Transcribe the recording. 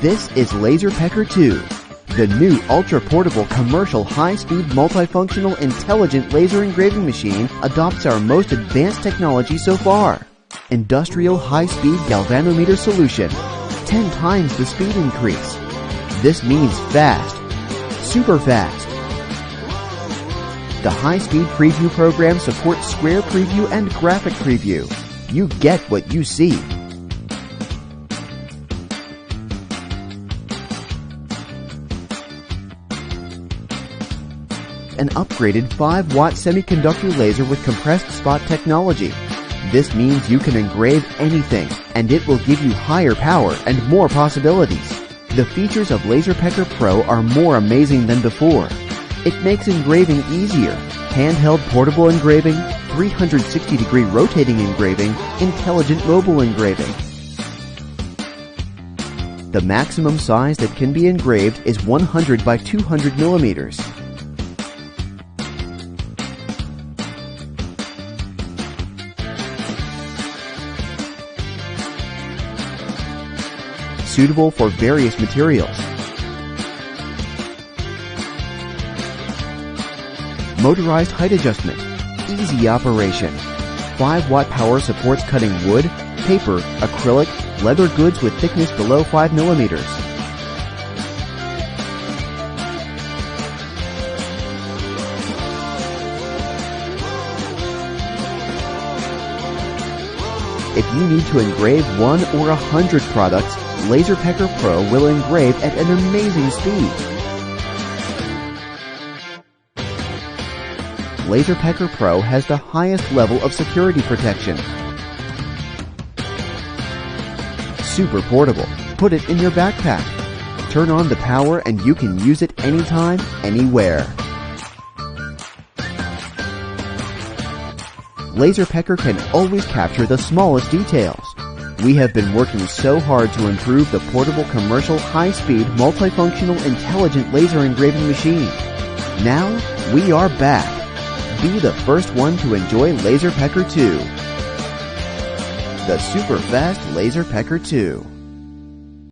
This is LASERPECK 2, the new ultra-portable commercial high-speed multifunctional intelligent laser engraving machine adopts our most advanced technology so far. Industrial high-speed galvanometer solution, 10 times the speed increase. This means fast, super fast. The high-speed preview program supports square preview and graphic preview. You get what you see. An upgraded 5-watt semiconductor laser with compressed spot technology. This means you can engrave anything, and it will give you higher power and more possibilities. The features of LASERPECK Pro are more amazing than before. It makes engraving easier. Handheld portable engraving, 360-degree rotating engraving, intelligent mobile engraving. The maximum size that can be engraved is 100 by 200 millimeters. Suitable for various materials. Motorized height adjustment, easy operation. 5-watt power supports cutting wood, paper, acrylic, leather goods with thickness below 5 millimeters. If you need to engrave 1 or 100 products, LASERPECK Pro will engrave at an amazing speed. LASERPECK Pro has the highest level of security protection. Super portable. Put it in your backpack. Turn on the power and you can use it anytime, anywhere. LASERPECK can always capture the smallest details. We have been working so hard to improve the portable commercial high-speed multifunctional intelligent laser engraving machine. Now we are back. Be the first one to enjoy LASERPECK 2. The super fast LASERPECK 2.